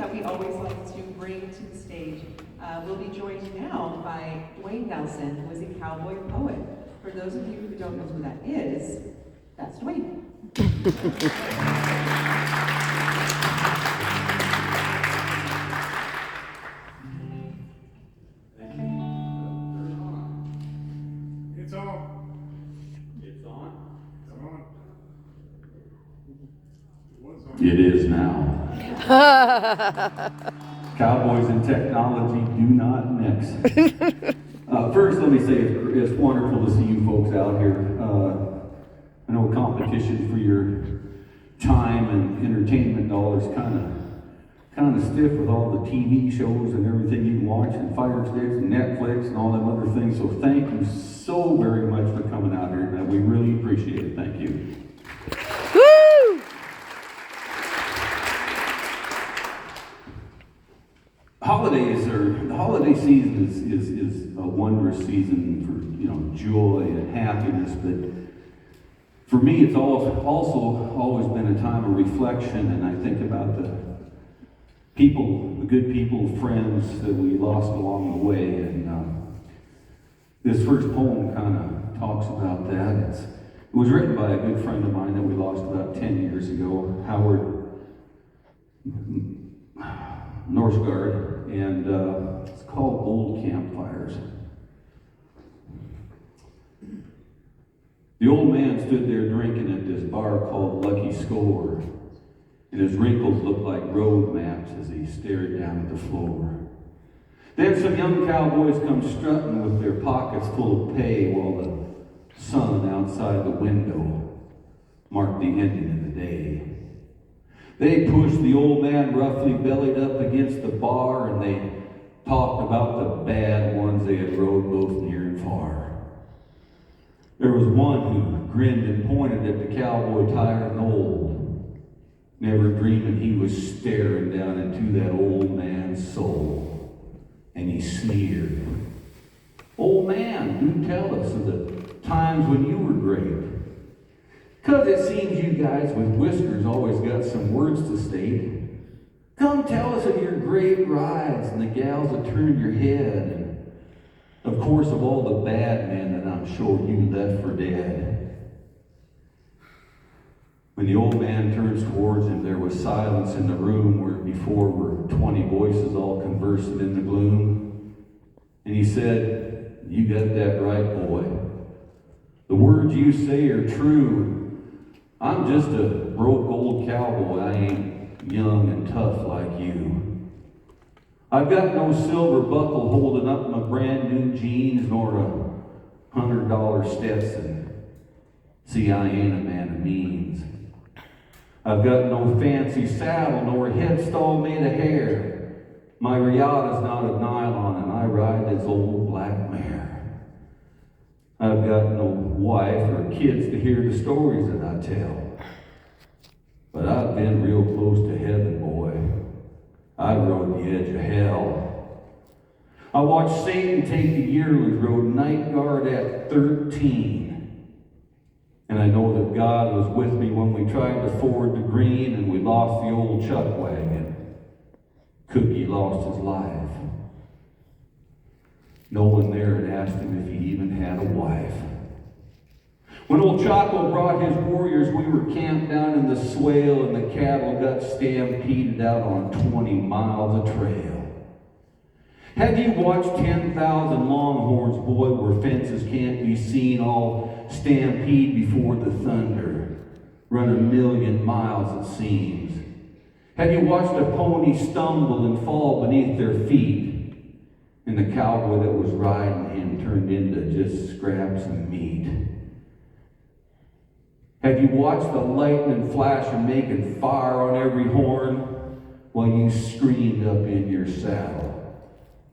that we always like to bring to the stage. We'll be joined now by Duane Nelson, who is a cowboy poet. For those of you who don't know who that is, that's Duane. It's on. It's on. It's on. It was on. It is now. Cowboys and technology do not mix. First, let me say it's wonderful to see you folks out here. I know competition for your time and entertainment dollars kind of stiff with all the TV shows and everything you can watch and Fire Sticks and Netflix and all them other things. So thank you so very much for coming out here. We really appreciate it. Thank you. Woo! The holiday season is a wondrous season for joy and happiness, but for me it's also always been a time of reflection, and I think about the good people, friends that we lost along the way, and this first poem kind of talks about that. It was written by a good friend of mine that we lost about 10 years ago, Howard Norsgaard, and it's called Old Campfires. The old man stood there drinking at this bar called Lucky Score, and his wrinkles looked like road maps as he stared down at the floor. Then some young cowboys come strutting with their pockets full of pay while the sun outside the window marked the ending of the day. They pushed the old man roughly bellied up against the bar, and they talked about the bad ones they had rode both near and far. There was one who grinned and pointed at the cowboy tired and old, never dreaming he was staring down into that old man's soul. And he sneered. "Old man, do tell us of the times when you were great. 'Cause it seems you guys with whiskers always got some words to state. Come tell us of your great rides and the gals that turned your head, and of course of all the bad men that I'm sure you left for dead." When the old man turns towards him, there was silence in the room where before were 20 voices all conversing in the gloom. And he said, "You got that right, boy. The words you say are true. I'm just a broke old cowboy. I ain't young and tough like you. I've got no silver buckle holding up my brand new jeans nor $100 Stetson. See, I ain't a man of means. I've got no fancy saddle nor a headstall made of hair. My riata's not of nylon and I ride this old black mare. I've got no wife or kids to hear the stories that I tell. But I've been real close to heaven, boy. I rode the edge of hell. I watched Satan take the yearlings, rode night guard at 13. And I know that God was with me when we tried to ford the green and we lost the old chuck wagon. Cookie lost his life. No one there had asked him if he even had a wife. When old Chaco brought his warriors, we were camped down in the swale and the cattle got stampeded out on 20 miles of trail. Have you watched 10,000 longhorns, boy, where fences can't be seen, all stampede before the thunder, run 1,000,000 miles it seems? Have you watched a pony stumble and fall beneath their feet, and the cowboy that was riding him turned into just scraps of meat? Have you watched the lightning flash and making fire on every horn while you screamed up in your saddle,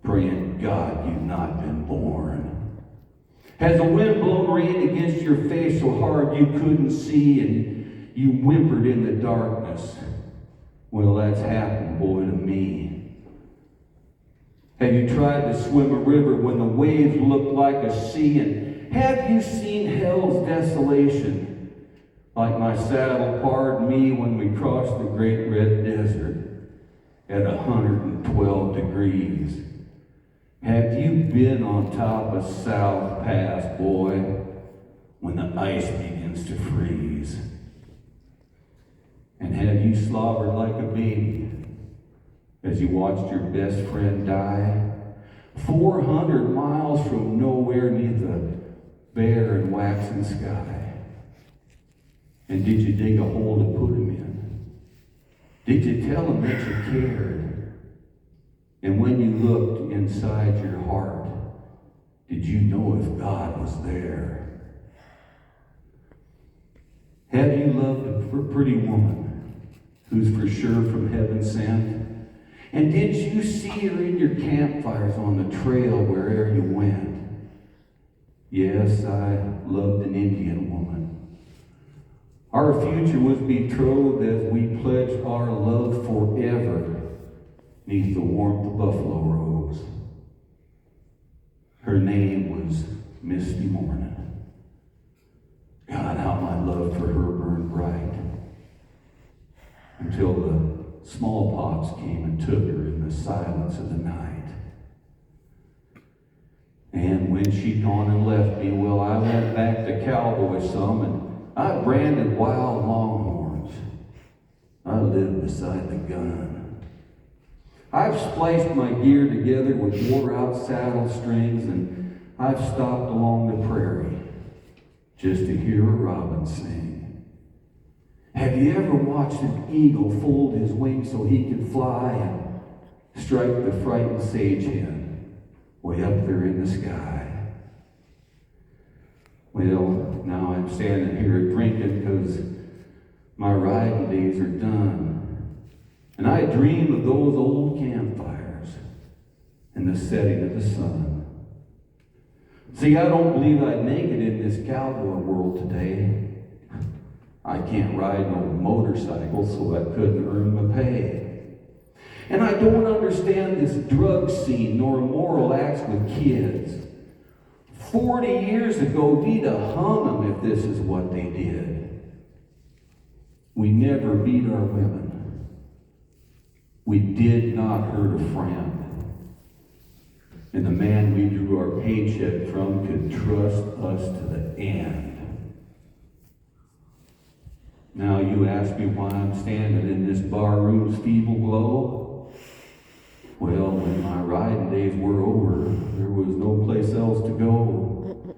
praying God you'd not been born? Has the wind blown rain against your face so hard you couldn't see and you whimpered in the darkness? Well, that's happened, boy, to me. Have you tried to swim a river when the waves looked like a sea? And have you seen hell's desolation? Like my saddle pardoned me when we crossed the great red desert. at 112 degrees. Have you been on top of South Pass, boy, when the ice begins to freeze? And have you slobbered like a baby as you watched your best friend die? 400 miles from nowhere neath the bare and waxen sky. And did you dig a hole to put him in? Did you tell him that you cared? And when you looked inside your heart, did you know if God was there? Have you loved a pretty woman who's for sure from heaven sent? And did you see her in your campfires on the trail wherever you went? Yes, I loved an Indian woman. Our future was betrothed as we pledged our love forever neath the warmth of buffalo robes. Her name was Misty Morning. God, how my love for her burned bright until the smallpox came and took her in the silence of the night. And when she'd gone and left me, well, I went back to Cowboy some, and I branded wild longhorns. I lived beside the gun. I've spliced my gear together with wore-out saddle strings, and I've stopped along the prairie just to hear a robin sing. Have you ever watched an eagle fold his wings so he could fly and strike the frightened sage hen way up there in the sky? Well, now I'm standing here drinking because my riding days are done. And I dream of those old campfires and the setting of the sun. See, I don't believe I'd make it in this cowboy world today. I can't ride no motorcycle, so I couldn't earn my pay. And I don't understand this drug scene nor moral acts with kids. 40 years ago, we'd have hung them if this is what they did. We never beat our women. We did not hurt a friend. And the man we drew our paycheck from could trust us to the end. Now you ask me why I'm standing in this bar room's feeble glow. Well, when my riding days were over, there was no place else to go.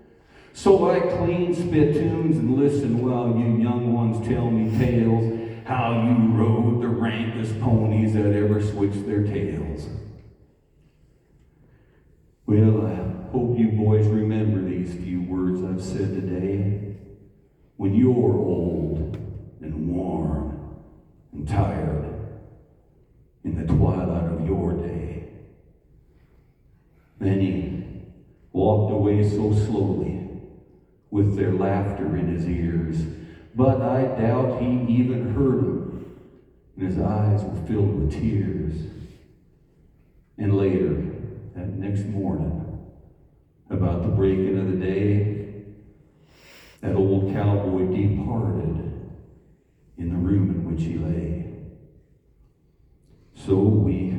So I clean spittoons and listen while you young ones tell me tales how you rode the rankest ponies that ever switched their tails. Well, I hope you boys remember these few words I've said today. When you're old and warm and tired in the twilight of your day. Then he walked away so slowly with their laughter in his ears, but I doubt he even heard them, and his eyes were filled with tears. And later, that next morning, about the breaking of the day, that old cowboy departed in the room in which he lay. So we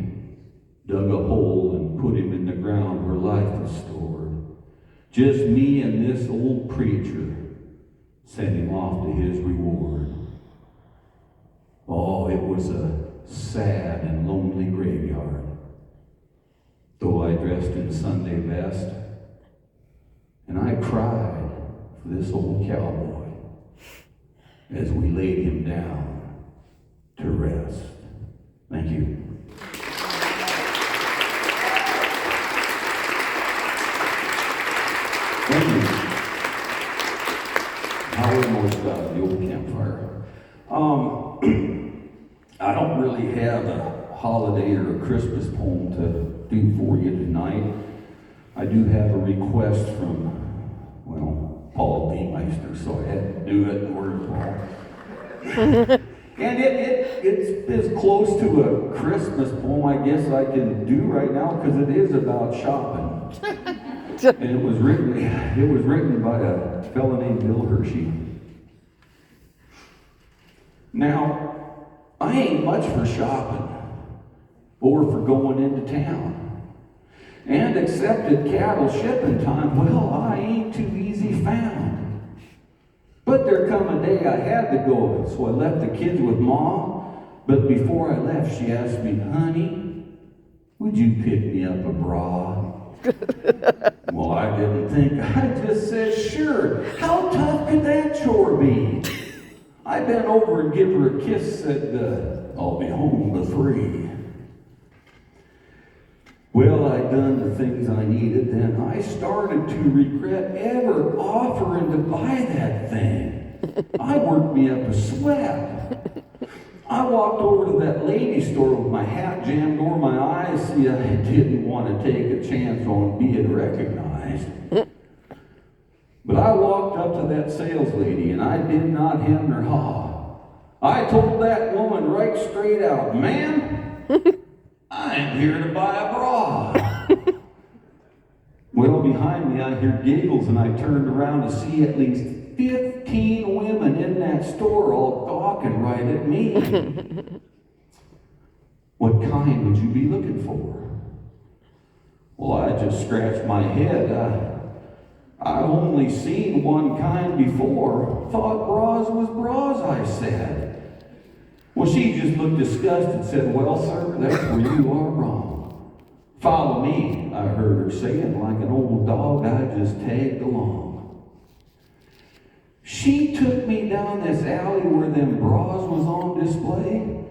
dug a hole and put him in the ground where life is stored. Just me and this old preacher sent him off to his reward. Oh, it was a sad and lonely graveyard. Though I dressed in Sunday best, and I cried for this old cowboy as we laid him down to rest. Thank you. Thank you. Howard Morse, the old campfire. I don't really have a holiday or a Christmas poem to do for you tonight. I do have a request from, Paul D. Meister, so I had to do it in word Paul. And it's as close to a Christmas poem I guess I can do right now because it is about shopping. And it was written by a fellow named Bill Hershey. Now, I ain't much for shopping, or for going into town. And accepted cattle shipping time. Well, I ain't too easy found. But there come a day I had to go, so I left the kids with Ma. But before I left, she asked me, honey, would you pick me up a bra? Well, I didn't think. I just said, sure. How tough could that chore be? I bent over and gave her a kiss, said, I'll be home by 3. Well, I'd done the things I needed, then I started to regret ever offering to buy that thing. I worked me up a sweat. I walked over to that lady store with my hat jammed over my eyes. See, I didn't want to take a chance on being recognized. But I walked up to that sales lady and I did not hem nor haw. I told that woman right straight out, ma'am, I'm here to buy a bra. Well, behind me I hear giggles and I turned around to see at least 15 women in that store all gawking right at me. What kind would you be looking for? Well, I just scratched my head. I've only seen one kind before. Thought bras was bras, I said. Well, she just looked disgusted and said, well, sir, that's where you are wrong. Follow me, I heard her saying. Like an old dog, I just tagged along. She took me down this alley where them bras was on display.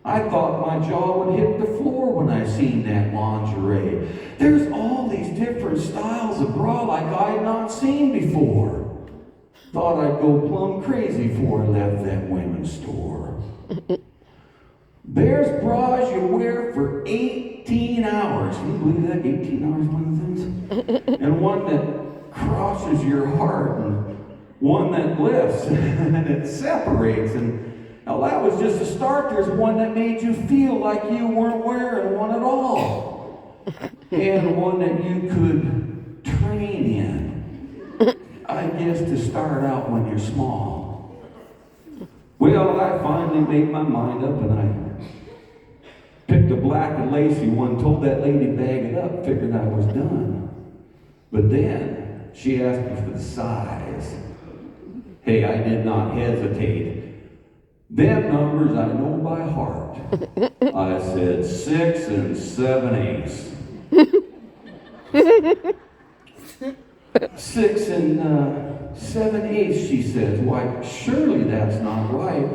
I thought my jaw would hit the floor when I seen that lingerie. There's all these different styles of bra like I had not seen before. Thought I'd go plumb crazy before I left that women's store. There's bras you wear for 18 hours. Can you believe that? 18 hours, one of the things? And one that crosses your heart, and one that lifts and it separates. And now that was just a start. There's one that made you feel like you weren't wearing one at all. And one that you could train in. I guess to start out when you're small. Well, I finally made my mind up and I picked a black and lacy one, told that lady bag it up, figured I was done. But then she asked me for the size. Hey, I did not hesitate. Them numbers I know by heart. I said 6 7/8. 6 7/8, she says. Why, surely that's not right.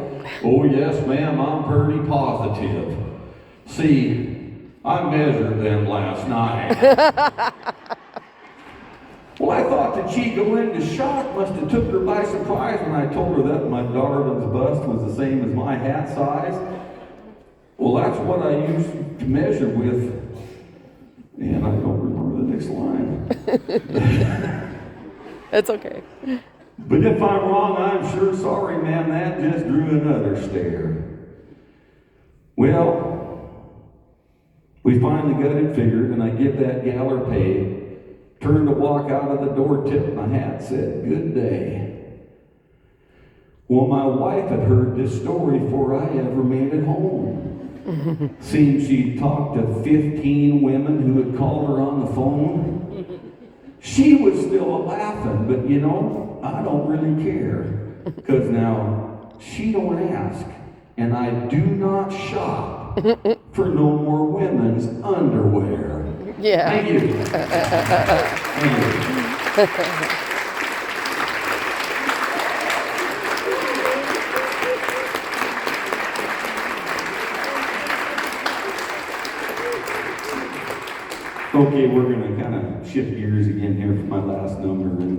Oh, yes, ma'am, I'm pretty positive. See, I measured them last night. Well, I thought that she'd go into shock. Must have took her by surprise when I told her that my darling's bust was the same as my hat size. Well, that's what I used to measure with. And I don't remember the next line. That's okay. But if I'm wrong, I'm sure sorry, ma'am. That just drew another stare. Well, we finally got it figured, and I give that gal her pay. Turned to walk out of the door, tipped my hat, said, good day. Well, my wife had heard this story before I ever made it home. Seemed she'd talked to 15 women who had called her on the phone. She was still laughing, but you know, I don't really care. Because now, she don't ask, and I do not shop for no more women's underwear. Yeah. Thank you. Thank you. Okay, we're going to kind of shift gears again here for my last number. And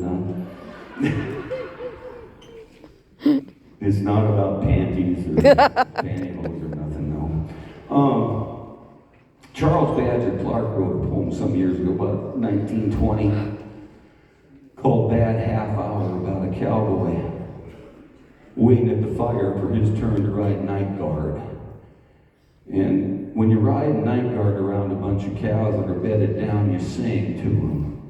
it's not about panties or pantyhose or nothing, no. Charles Badger Clark wrote a poem some years ago, about 1920, called Bad Half Hour, about a cowboy waiting at the fire for his turn to ride night guard. And when you ride night guard around a bunch of cows that are bedded down, you sing to them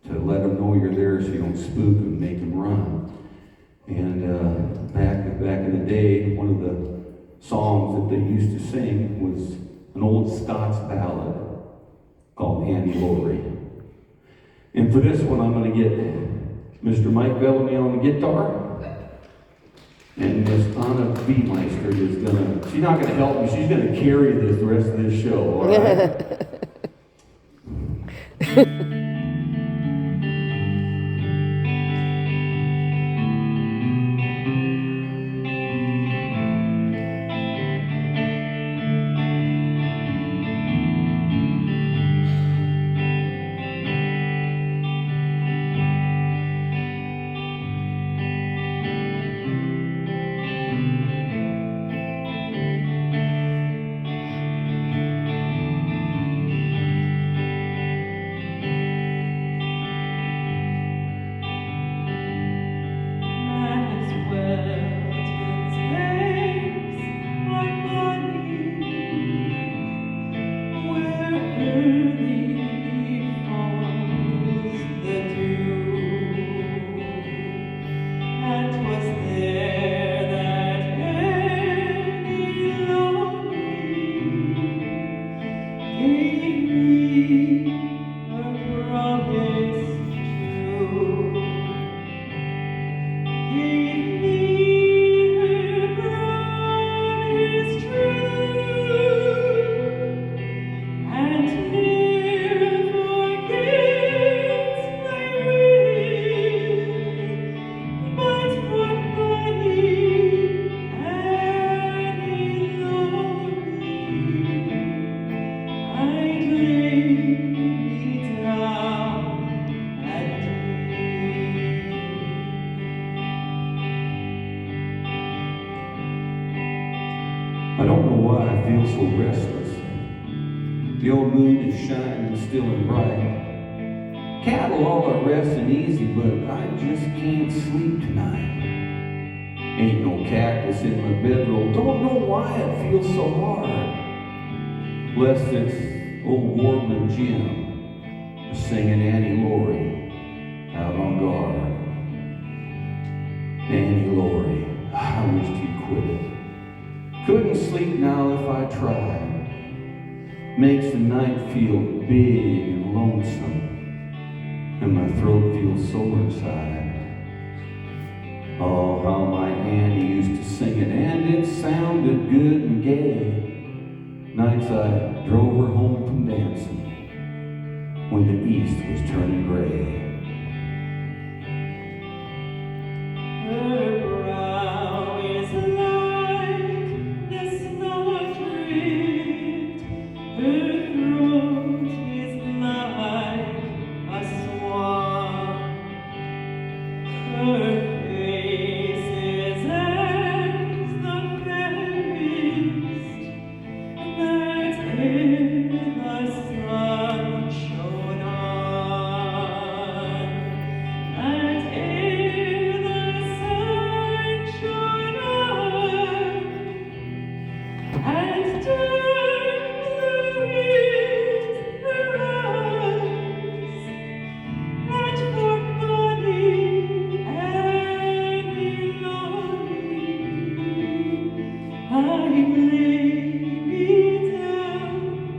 to let them know you're there so you don't spook them, make them run. And back in the day, one of the songs that they used to sing was an old Scots ballad called Annie Laurie. And for this one, I'm going to get Mr. Mike Bellamy on the guitar. And Miss Anna Beemeister is going to, she's not going to help me, she's going to carry this the rest of this show, all right? I don't know why I feel so restless. The old moon is shining still and bright. Cattle all are resting easy, but I just can't sleep tonight. Ain't no cactus in my bedroll. Don't know why it feels so hard. Bless it's old warbler Jim singing Annie Laurie out on guard. Annie Laurie, I wished you'd quit it. Couldn't sleep now if I tried. Makes the night feel big and lonesome, and my throat feels sore inside. Oh, how my Annie used to sing it, and it sounded good and gay. Nights I drove her home from dancing, when the east was turning gray. Her brow is like the snowdrift. Her throat is like a swan. Her face is as the fairest that in the sun shone on. That in the sun shone on. And dark blue is her eyes, that for bonny Annie Laurie I lay me down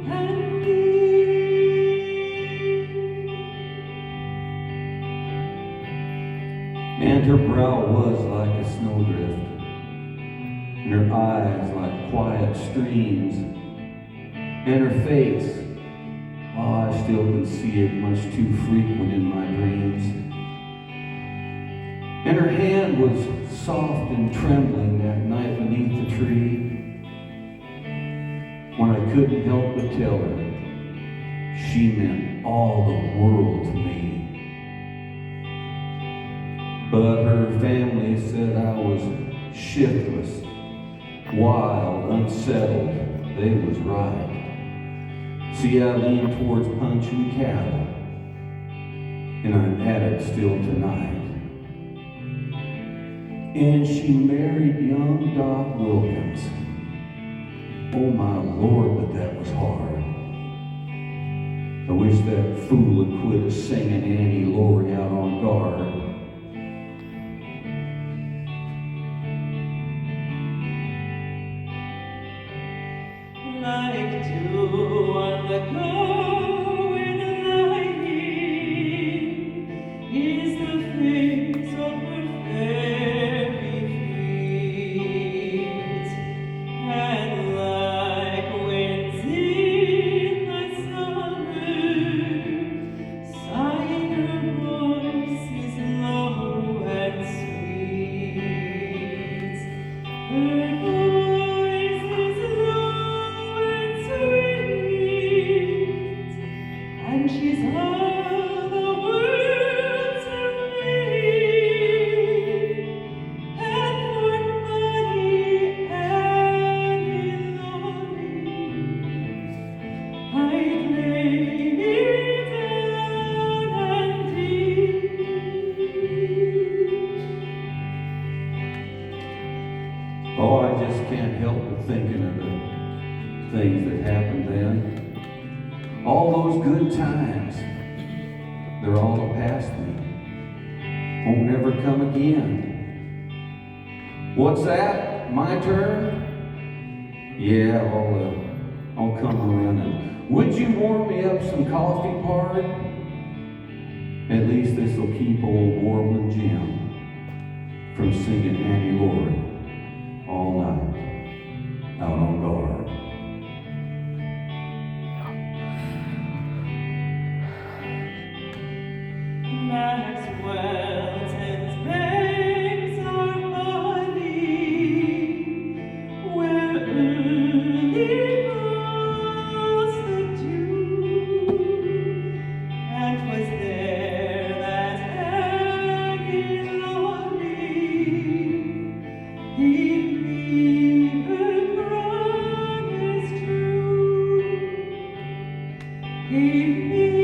and And her brow was like a snowdrift, and her eyes like quiet streams, and her face, oh, I still can see it much too frequent in my dreams. And her hand was soft and trembling that night beneath the tree, when I couldn't help but tell her she meant all the world to me. But her family said I was shiftless, wild, unsettled. They was right. See, I leaned towards punching cattle, and I'm at it still tonight. And she married young Doc Wilkins. Oh my Lord, but that was hard. I wish that fool had quit singing Annie Laurie out on guard. like dew All those good times, they're all past me. Won't never come again. What's that? My turn? Yeah, I'll come running. Would you warm me up some coffee, pard? At least this'll keep old Warbling Jim from singing Annie Laurie all night out on guard. Maxwell's banks are muddy, where early falls the dew, and 'twas there that Annie Laurie gave me her promise true, gave me